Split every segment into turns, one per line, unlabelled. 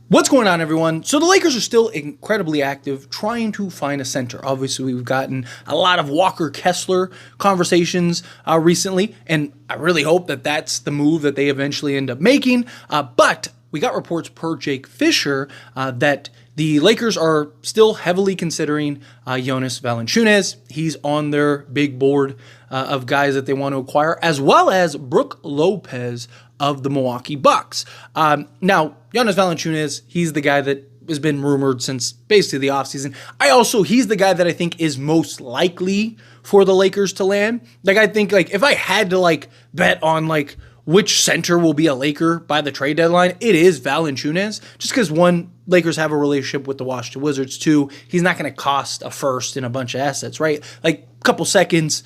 What's going on, everyone? So the Lakers are still incredibly active trying to find a center. Obviously, we've gotten a lot of Walker Kessler conversations recently, and I really hope that that's the move that they eventually end up making. But we got reports per Jake Fisher that the Lakers are still heavily considering Jonas Valanciunas. He's on their big board of guys that they want to acquire, as well as Brook Lopez of the Milwaukee Bucks. Now, Jonas Valanciunas, he's the guy that has been rumored since basically the offseason. He's the guy that I think is most likely for the Lakers to land. I think if I had to bet on which center will be a Laker by the trade deadline, it is Valanciunas. Just because one, Lakers have a relationship with the Washington Wizards. Two, he's not going to cost a first and a bunch of assets, right? A couple seconds,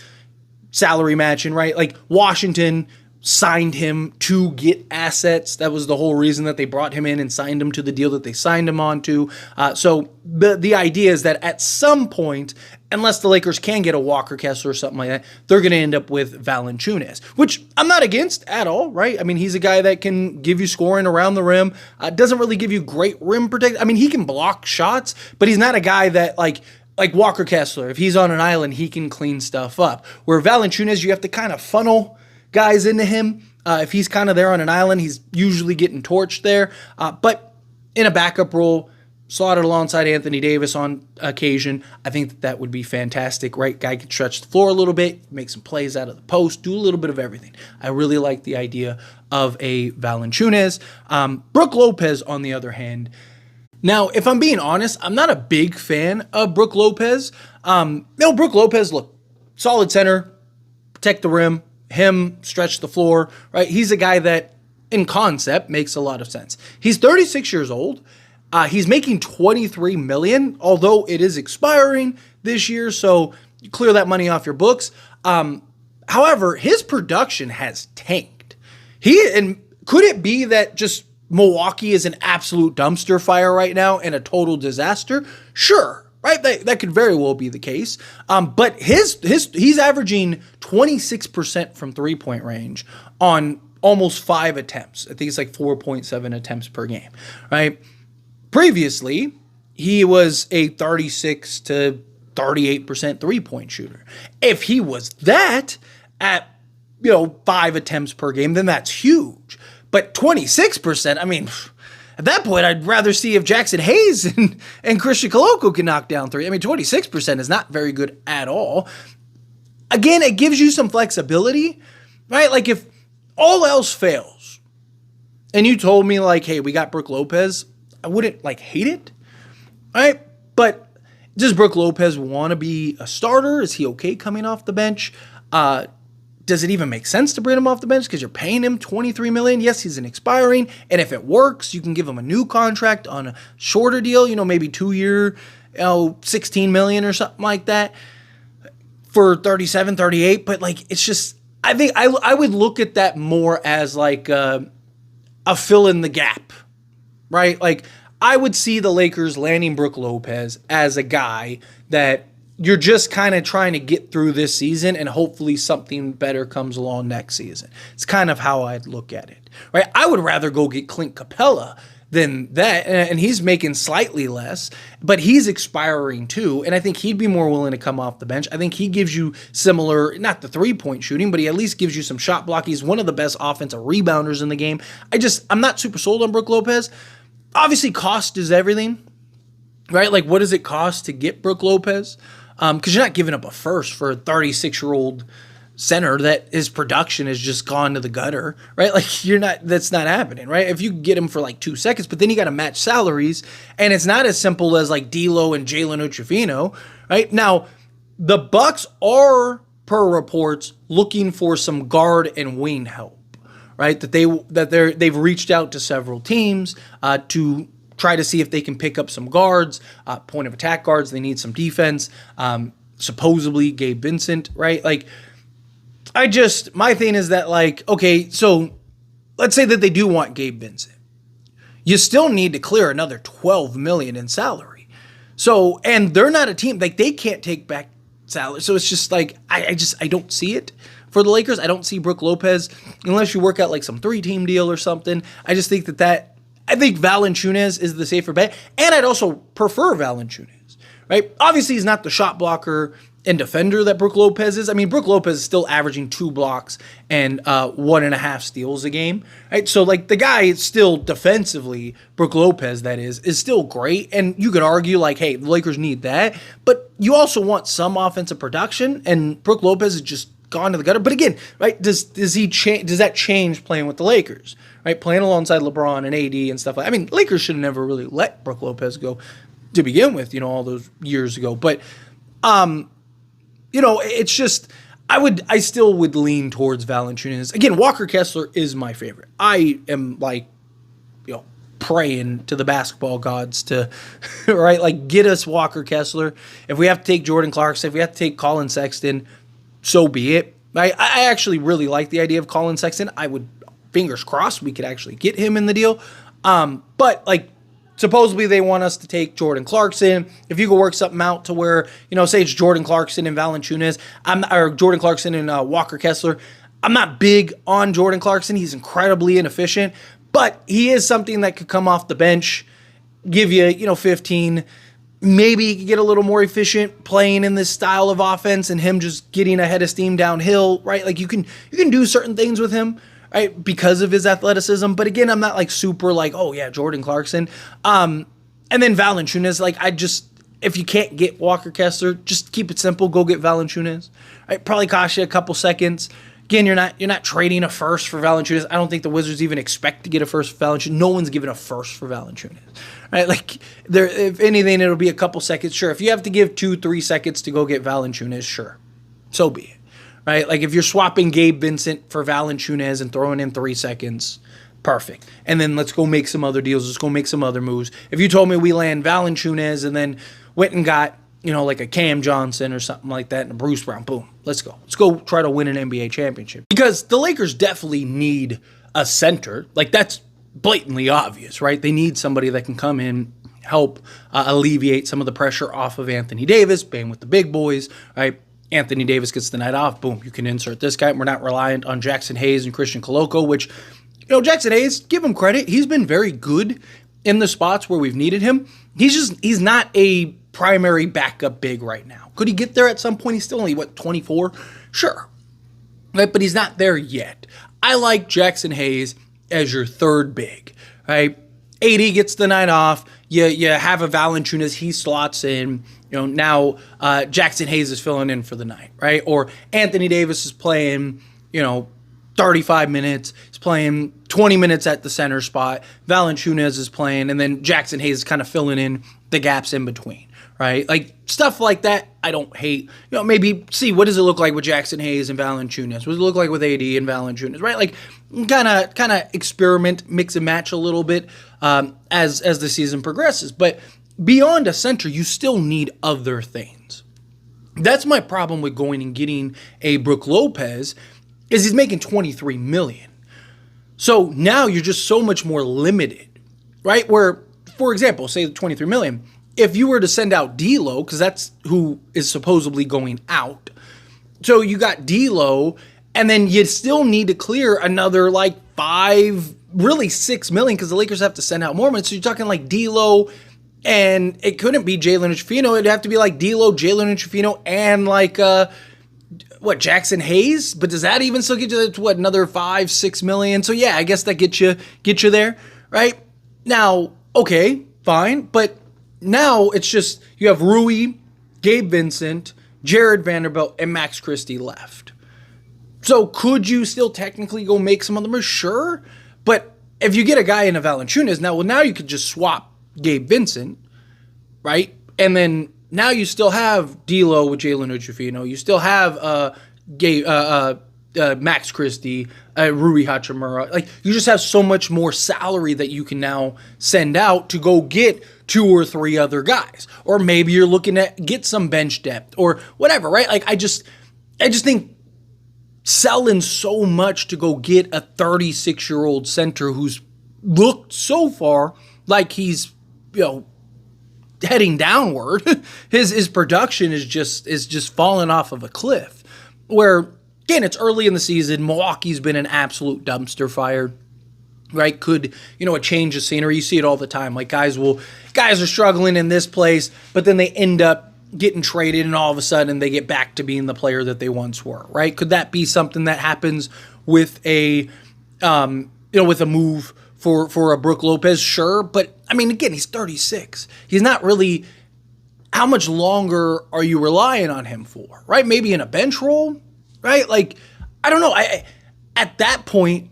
salary matching, right? Washington signed him to get assets. That was the whole reason that they brought him in and signed him to the deal that they signed him on to. So the idea is that at some point, unless the Lakers can get a Walker Kessler or something like that, they're going to end up with Valanciunas, which I'm not against at all, right? I mean, he's a guy that can give you scoring around the rim. Doesn't really give you great rim protection. I mean, he can block shots, but he's not a guy that like Walker Kessler. If he's on an island, he can clean stuff up. Where Valanciunas, you have to kind of funnel guys into him. If he's kind of there on an island, he's usually getting torched there. But in a backup role, slotted alongside Anthony Davis on occasion, I think that would be fantastic, right? Guy can stretch the floor a little bit, make some plays out of the post, do a little bit of everything. I really like the idea of a Valanciunas. Brook Lopez, on the other hand, now, if I'm being honest, I'm not a big fan of Brook Lopez. Brook Lopez, look, solid center, protect the rim, him stretch the floor, right? He's a guy that, in concept, makes a lot of sense. He's 36 years old. He's making $23 million, although it is expiring this year, so you clear that money off your books. However, his production has tanked. Could it be that just Milwaukee is an absolute dumpster fire right now and a total disaster? Sure. Right, that could very well be the case. But he's averaging 26% from 3-point range on almost 5 attempts. I think it's 4.7 attempts per game. Right. Previously, he was a 36 to 38% 3-point shooter. If he was that at 5 attempts per game, then that's huge. But 26%, I mean, at that point, I'd rather see if Jackson Hayes and Christian Koloko can knock down 3. I mean, 26% is not very good at all. Again, it gives you some flexibility, right? If all else fails, and you told me hey, we got Brook Lopez, I wouldn't hate it, right? But does Brook Lopez want to be a starter? Is he okay coming off the bench? Does it even make sense to bring him off the bench because you're paying him $23 million? Yes, he's an expiring, and if it works, you can give him a new contract on a shorter deal, maybe 2-year, $16 million or something like that for 37, 38. But it's just, I think I would look at that more as a fill in the gap, right? I would see the Lakers landing Brook Lopez as a guy that you're just kind of trying to get through this season and hopefully something better comes along next season. It's kind of how I'd look at it, right? I would rather go get Clint Capella than that, and he's making slightly less, but he's expiring too, and I think he'd be more willing to come off the bench. I think he gives you similar, not the 3-point shooting, but he at least gives you some shot block. He's one of the best offensive rebounders in the game. I'm not super sold on Brook Lopez. Obviously, cost is everything, right? What does it cost to get Brook Lopez? Because you're not giving up a first for a 36-year-old center that his production has just gone to the gutter, right? That's not happening, right? If you get him for 2 seconds, but then you got to match salaries, and it's not as simple as D'Lo and Jalen Ochefino, right? Now, the Bucks are, per reports, looking for some guard and wing help, right? They've reached out to several teams to try to see if they can pick up some guards, point of attack guards. They need some defense. Supposedly Gabe Vincent, right? My thing is that okay, so let's say that they do want Gabe Vincent. You still need to clear another $12 million in salary. So, and they're not a team, they can't take back salary. So it's just I don't see it for the Lakers. I don't see Brook Lopez, unless you work out some 3-team deal or something. I just think that I think Valanciunas is the safer bet, and I'd also prefer Valanciunas, right? Obviously, he's not the shot blocker and defender that Brook Lopez is. I mean, Brook Lopez is still averaging 2 blocks and 1.5 steals a game, right? So, like, the guy is still defensively, Brook Lopez, that is still great. And you could argue, like, hey, the Lakers need that. But you also want some offensive production, and Brook Lopez is just gone to the gutter. But again, right, does that change playing with the Lakers, right? Playing alongside LeBron and AD and stuff like that. I mean, Lakers should have never really let Brook Lopez go to begin with, all those years ago. But, it's just, I still would lean towards Valanciunas. Again, Walker Kessler is my favorite. I am praying to the basketball gods to, right, like get us Walker Kessler. If we have to take Jordan Clarkson, if we have to take Colin Sexton, so be it. I actually really like the idea of Colin Sexton. I would, fingers crossed, we could actually get him in the deal. But supposedly they want us to take Jordan Clarkson. If you could work something out to where, say it's Jordan Clarkson and Valanciunas, or Jordan Clarkson and Walker Kessler. I'm not big on Jordan Clarkson. He's incredibly inefficient, but he is something that could come off the bench, give you, 15. Maybe he could get a little more efficient playing in this style of offense and him just getting a head of steam downhill, right? Like you can do certain things with him, right, because of his athleticism. But again, I'm not super oh yeah, Jordan Clarkson. And then Valanciunas, if you can't get Walker Kessler, just keep it simple. Go get Valanciunas. Right, probably cost you a couple seconds. Again, you're not trading a first for Valanciunas. I don't think the Wizards even expect to get a first for Valanciunas. No one's giving a first for Valanciunas. Right, if anything, it'll be a couple seconds. Sure, if you have to give 2-3 seconds to go get Valanciunas, sure, so be it. Right, like if you're swapping Gabe Vincent for Valanciunas and throwing in 3 seconds, perfect. And then let's go make some other deals. Let's go make some other moves. If you told me we land Valanciunas and then went and got, like a Cam Johnson or something like that and a Bruce Brown, boom, let's go. Let's go try to win an NBA championship. Because the Lakers definitely need a center. That's blatantly obvious, right? They need somebody that can come in, help alleviate some of the pressure off of Anthony Davis, being with the big boys, right? Anthony Davis gets the night off. Boom, you can insert this guy. We're not reliant on Jackson Hayes and Christian Coloco, which, Jackson Hayes, give him credit. He's been very good in the spots where we've needed him. He's not a primary backup big right now. Could he get there at some point? He's still only, 24? Sure. Right, but he's not there yet. I like Jackson Hayes as your third big, right? AD gets the night off. You have a Valanciunas, he slots in. Now Jackson Hayes is filling in for the night, right? Or Anthony Davis is playing, 35 minutes. He's playing 20 minutes at the center spot. Valanciunas is playing, and then Jackson Hayes is kind of filling in the gaps in between, right? Stuff like that, I don't hate. Maybe see what does it look like with Jackson Hayes and Valanciunas? What does it look like with AD and Valanciunas, right? Kind of experiment, mix and match a little bit as the season progresses. But beyond a center, you still need other things. That's my problem with going and getting a Brook Lopez, is he's making $23 million. So now you're just so much more limited, right? Where, for example, say the $23 million, if you were to send out D'Lo, because that's who is supposedly going out, so you got D'Lo, and then you still need to clear another $5, really $6 million, because the Lakers have to send out more money. So you're talking D'Lo, and it couldn't be Jalen Trufino. It'd have to be D'Lo, Jalen Trufino, and Jackson Hayes? But does that even still get you to another $5-6 million? So yeah, I guess that get you there, right? Now, okay, fine, but now it's just you have Rui, Gabe Vincent, Jared Vanderbilt, and Max Christie left. So could you still technically go make some of them? Sure, but if you get a guy in a Valanciunas, now you could just swap Gabe Vincent, right? And then now you still have D'Lo with Jalen Trufino. You still have Max Christie, Rui Hachimura. You just have so much more salary that you can now send out to go get 2 or 3 other guys. Or maybe you're looking to get some bench depth or whatever, right? I just think selling so much to go get a 36-year-old center who's looked so far like he's, heading downward. His production is just falling off of a cliff. Where, again, it's early in the season. Milwaukee's been an absolute dumpster fire. right? Could, a change of scenery. You see it all the time. Like guys are struggling in this place, but then they end up getting traded and all of a sudden they get back to being the player that they once were, right? Could that be something that happens with a, with a move for a Brook Lopez? Sure. But I mean, again, he's 36. He's not really, how much longer are you relying on him for, right? Maybe in a bench role, right? Like, I don't know. At that point,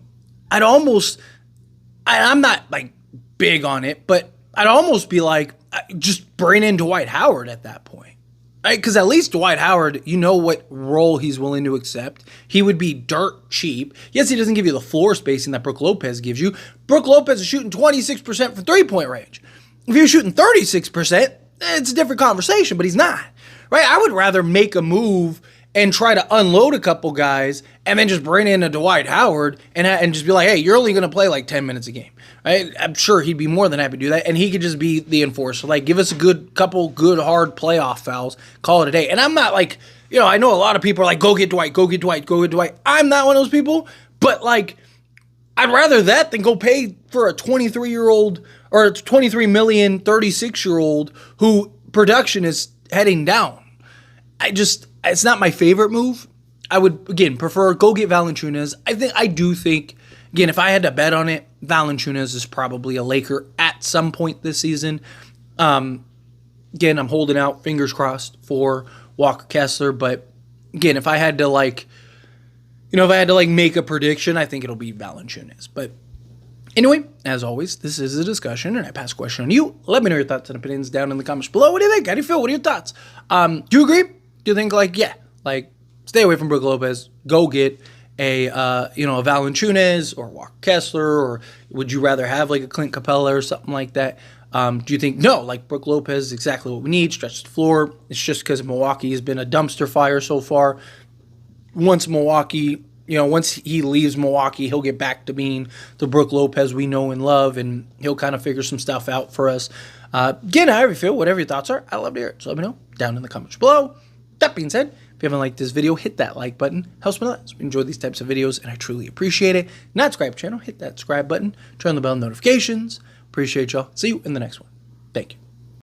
I'm not like big on it, but I'd almost be like, just bring in Dwight Howard at that point, right? Because at least Dwight Howard, you know what role he's willing to accept. He would be dirt cheap. Yes, he doesn't give you the floor spacing that Brook Lopez gives you. Brook Lopez is shooting 26% from three-point range. If you're shooting 36%, it's a different conversation, but he's not, right? I would rather make a move and try to unload a couple guys and then just bring in a Dwight Howard and just be like, hey, you're only going to play like 10 minutes a game. Right? I'm sure he'd be more than happy to do that, and he could just be the enforcer. Like, give us a couple good, hard playoff fouls, call it a day. And I'm not like, I know a lot of people are like, go get Dwight, go get Dwight, go get Dwight. I'm not one of those people, but like, I'd rather that than go pay for a 23-year-old or a 23 million 36-year-old who production is heading down. It's not my favorite move. I would, again, prefer go get Valanciunas. I do think, again, if I had to bet on it, Valanciunas is probably a Laker at some point this season. Again, I'm holding out, fingers crossed, for Walker Kessler. But again, if I had to make a prediction, I think it'll be Valanciunas. But anyway, as always, this is a discussion, and I pass a question on you. Let me know your thoughts and opinions down in the comments below. What do you think? How do you feel? What are your thoughts? Do you agree? Do you think stay away from Brook Lopez, go get a Valanciunas or Walker Kessler, or would you rather have like a Clint Capella or something like that? Do you think, no, like Brook Lopez is exactly what we need, stretch the floor? It's just because Milwaukee has been a dumpster fire so far. Once he leaves Milwaukee, he'll get back to being the Brook Lopez we know and love, and he'll kind of figure some stuff out for us. Again, however you feel, whatever your thoughts are, I'd love to hear it. So let me know down in the comments below. That being said, if you haven't liked this video, hit that like button. Helps me a lot. So we enjoy these types of videos, and I truly appreciate it. Not subscribe to the channel, hit that subscribe button. Turn on the bell notifications. Appreciate y'all. See you in the next one. Thank you.